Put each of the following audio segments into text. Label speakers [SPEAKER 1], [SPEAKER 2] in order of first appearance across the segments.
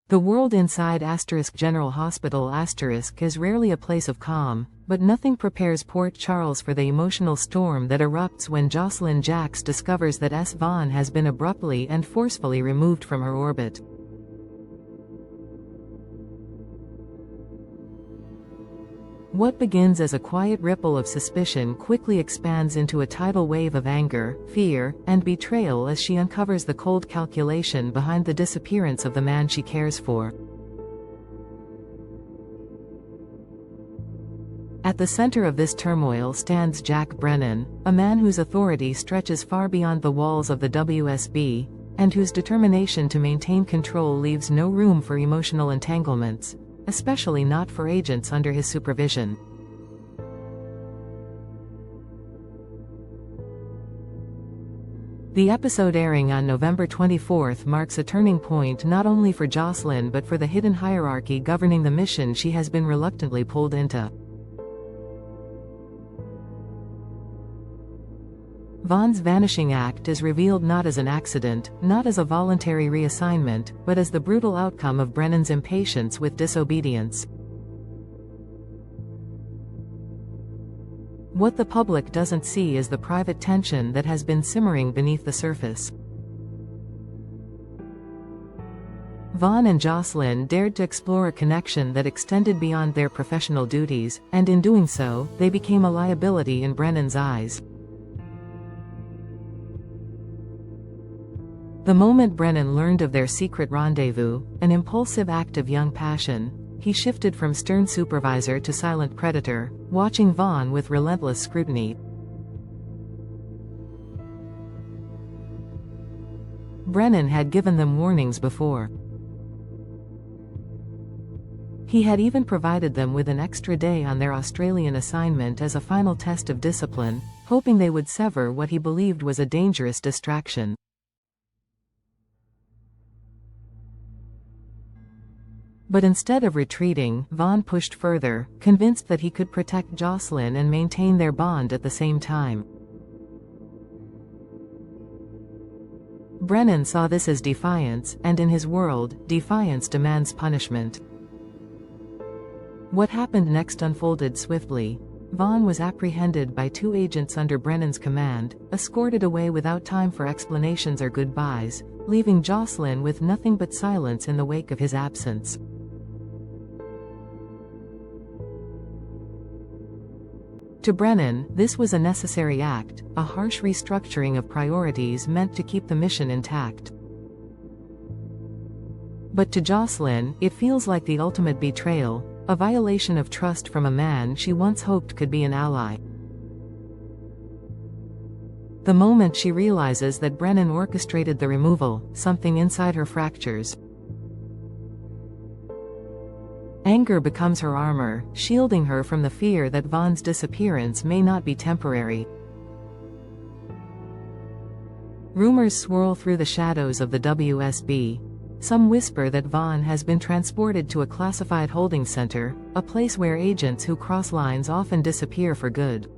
[SPEAKER 1] The world inside General Hospital is rarely a place of calm, but nothing prepares Port Charles for the emotional storm that erupts when Josslyn Jax discovers that Vaughn has been abruptly and forcefully removed from her orbit. What begins as a quiet ripple of suspicion quickly expands into a tidal wave of anger, fear, and betrayal as she uncovers the cold calculation behind the disappearance of the man she cares for. At the center of this turmoil stands Jack Brennan, a man whose authority stretches far beyond the walls of the WSB, and whose determination to maintain control leaves no room for emotional entanglements, especially not for agents under his supervision. The episode airing on November 24 marks a turning point not only for Josslyn but for the hidden hierarchy governing the mission she has been reluctantly pulled into. Vaughn's vanishing act is revealed not as an accident, not as a voluntary reassignment, but as the brutal outcome of Brennan's impatience with disobedience. What the public doesn't see is the private tension that has been simmering beneath the surface. Vaughn and Josslyn dared to explore a connection that extended beyond their professional duties, and in doing so, they became a liability in Brennan's eyes. The moment Brennan learned of their secret rendezvous, an impulsive act of young passion, he shifted from stern supervisor to silent predator, watching Vaughn with relentless scrutiny. Brennan had given them warnings before. He had even provided them with an extra day on their Australian assignment as a final test of discipline, hoping they would sever what he believed was a dangerous distraction. But instead of retreating, Vaughn pushed further, convinced that he could protect Josslyn and maintain their bond at the same time. Brennan saw this as defiance, and in his world, defiance demands punishment. What happened next unfolded swiftly. Vaughn was apprehended by two agents under Brennan's command, escorted away without time for explanations or goodbyes, leaving Josslyn with nothing but silence in the wake of his absence. To Brennan, this was a necessary act, a harsh restructuring of priorities meant to keep the mission intact. But to Josslyn, it feels like the ultimate betrayal, a violation of trust from a man she once hoped could be an ally. The moment she realizes that Brennan orchestrated the removal, something inside her fractures. Anger becomes her armor, shielding her from the fear that Vaughn's disappearance may not be temporary. Rumors swirl through the shadows of the WSB. Some whisper that Vaughn has been transported to a classified holding center, a place where agents who cross lines often disappear for good.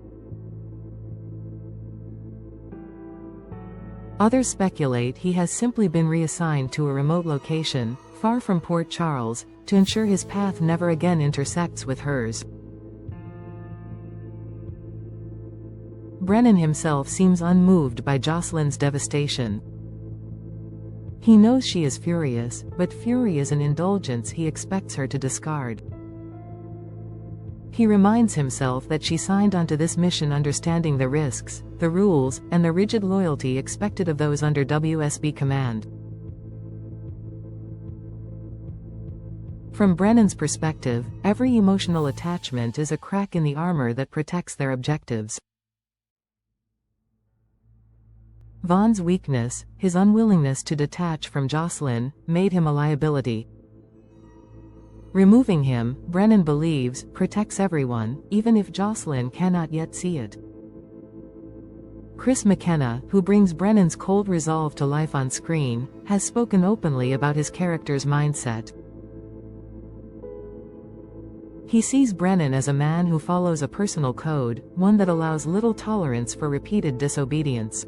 [SPEAKER 1] Others speculate he has simply been reassigned to a remote location, far from Port Charles, to ensure his path never again intersects with hers. Brennan himself seems unmoved by Josslyn's devastation. He knows she is furious, but fury is an indulgence he expects her to discard. He reminds himself that she signed onto this mission understanding the risks, the rules, and the rigid loyalty expected of those under WSB command. From Brennan's perspective, every emotional attachment is a crack in the armor that protects their objectives. Vaughn's weakness, his unwillingness to detach from Josslyn, made him a liability. Removing him, Brennan believes, protects everyone, even if Josslyn cannot yet see it. Chris McKenna, who brings Brennan's cold resolve to life on screen, has spoken openly about his character's mindset. He sees Brennan as a man who follows a personal code, one that allows little tolerance for repeated disobedience.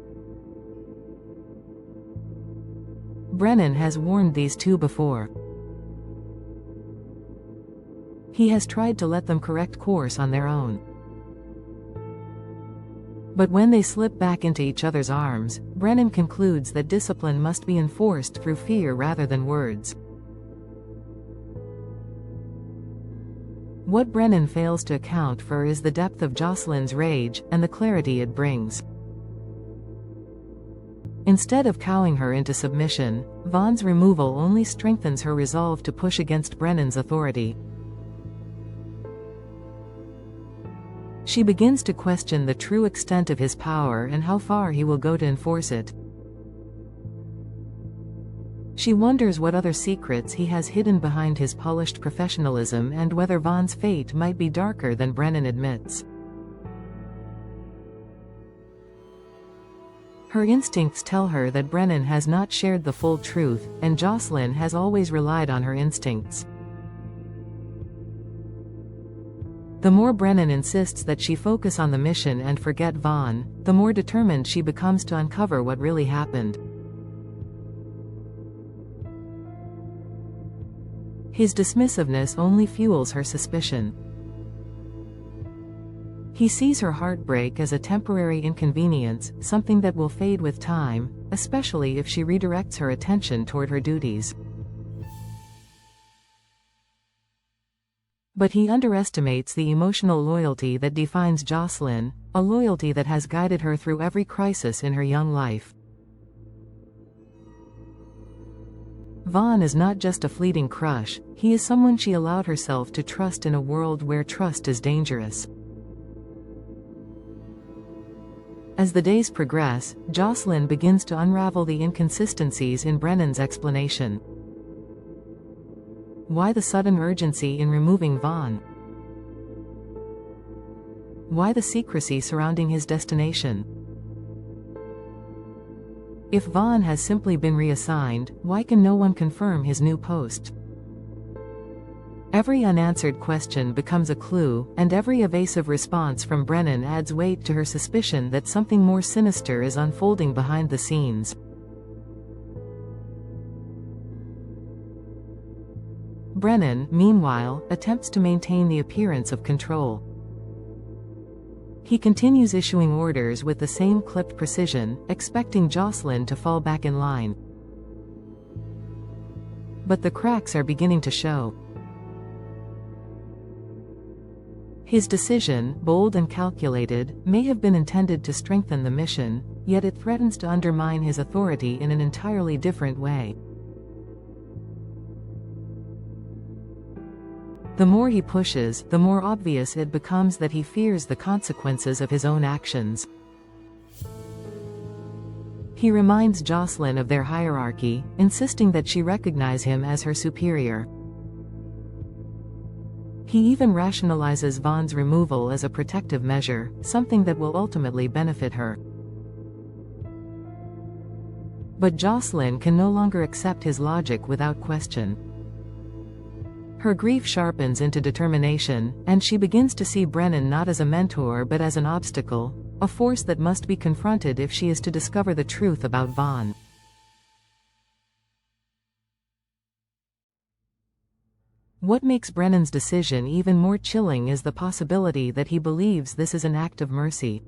[SPEAKER 1] Brennan has warned these two before. He has tried to let them correct course on their own. But when they slip back into each other's arms, Brennan concludes that discipline must be enforced through fear rather than words. What Brennan fails to account for is the depth of Josslyn's rage, and the clarity it brings. Instead of cowing her into submission, Vaughn's removal only strengthens her resolve to push against Brennan's authority. She begins to question the true extent of his power and how far he will go to enforce it. She wonders what other secrets he has hidden behind his polished professionalism and whether Vaughn's fate might be darker than Brennan admits. Her instincts tell her that Brennan has not shared the full truth, and Josslyn has always relied on her instincts. The more Brennan insists that she focus on the mission and forget Vaughn, the more determined she becomes to uncover what really happened. His dismissiveness only fuels her suspicion. He sees her heartbreak as a temporary inconvenience, something that will fade with time, especially if she redirects her attention toward her duties. But he underestimates the emotional loyalty that defines Josslyn, a loyalty that has guided her through every crisis in her young life. Vaughn is not just a fleeting crush, he is someone she allowed herself to trust in a world where trust is dangerous. As the days progress, Josslyn begins to unravel the inconsistencies in Brennan's explanation. Why the sudden urgency in removing Vaughn? Why the secrecy surrounding his destination? If Vaughn has simply been reassigned, why can no one confirm his new post? Every unanswered question becomes a clue, and every evasive response from Brennan adds weight to her suspicion that something more sinister is unfolding behind the scenes. Brennan, meanwhile, attempts to maintain the appearance of control. He continues issuing orders with the same clipped precision, expecting Josslyn to fall back in line. But the cracks are beginning to show. His decision, bold and calculated, may have been intended to strengthen the mission, yet it threatens to undermine his authority in an entirely different way. The more he pushes, the more obvious it becomes that he fears the consequences of his own actions. He reminds Josslyn of their hierarchy, insisting that she recognize him as her superior. He even rationalizes Vaughn's removal as a protective measure, something that will ultimately benefit her. But Josslyn can no longer accept his logic without question. Her grief sharpens into determination, and she begins to see Brennan not as a mentor but as an obstacle, a force that must be confronted if she is to discover the truth about Vaughn. What makes Brennan's decision even more chilling is the possibility that he believes this is an act of mercy.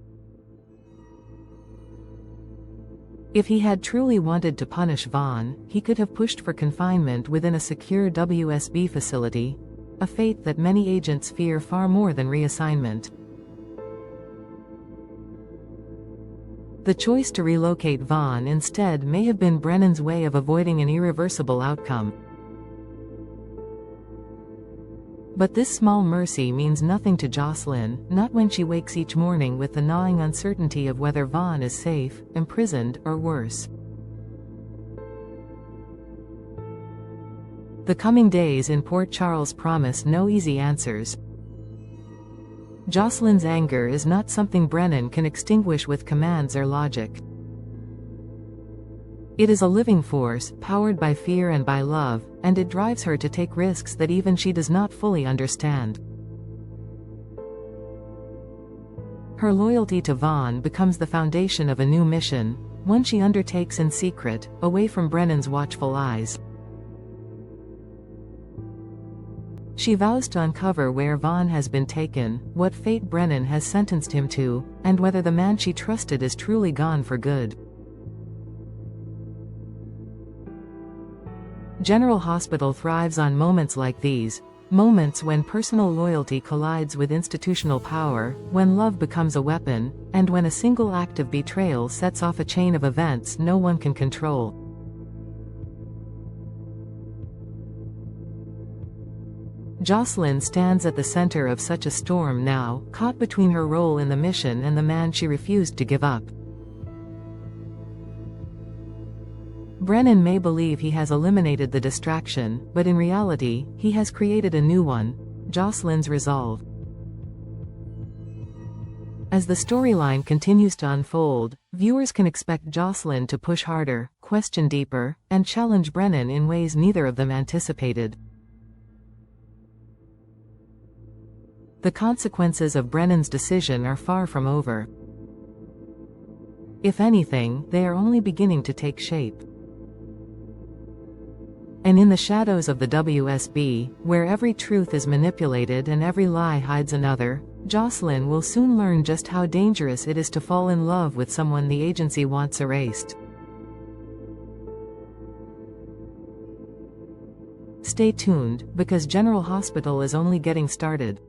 [SPEAKER 1] If he had truly wanted to punish Vaughn, he could have pushed for confinement within a secure WSB facility, a fate that many agents fear far more than reassignment. The choice to relocate Vaughn instead may have been Brennan's way of avoiding an irreversible outcome. But this small mercy means nothing to Josslyn, not when she wakes each morning with the gnawing uncertainty of whether Vaughn is safe, imprisoned, or worse. The coming days in Port Charles promise no easy answers. Josslyn's anger is not something Brennan can extinguish with commands or logic. It is a living force, powered by fear and by love, and it drives her to take risks that even she does not fully understand. Her loyalty to Vaughn becomes the foundation of a new mission, one she undertakes in secret, away from Brennan's watchful eyes. She vows to uncover where Vaughn has been taken, what fate Brennan has sentenced him to, and whether the man she trusted is truly gone for good. General Hospital thrives on moments like these, moments when personal loyalty collides with institutional power, when love becomes a weapon, and when a single act of betrayal sets off a chain of events no one can control. Josslyn stands at the center of such a storm now, caught between her role in the mission and the man she refused to give up. Brennan may believe he has eliminated the distraction, but in reality, he has created a new one: Josslyn's resolve. As the storyline continues to unfold, viewers can expect Josslyn to push harder, question deeper, and challenge Brennan in ways neither of them anticipated. The consequences of Brennan's decision are far from over. If anything, they are only beginning to take shape. And in the shadows of the WSB, where every truth is manipulated and every lie hides another, Josslyn will soon learn just how dangerous it is to fall in love with someone the agency wants erased. Stay tuned, because General Hospital is only getting started.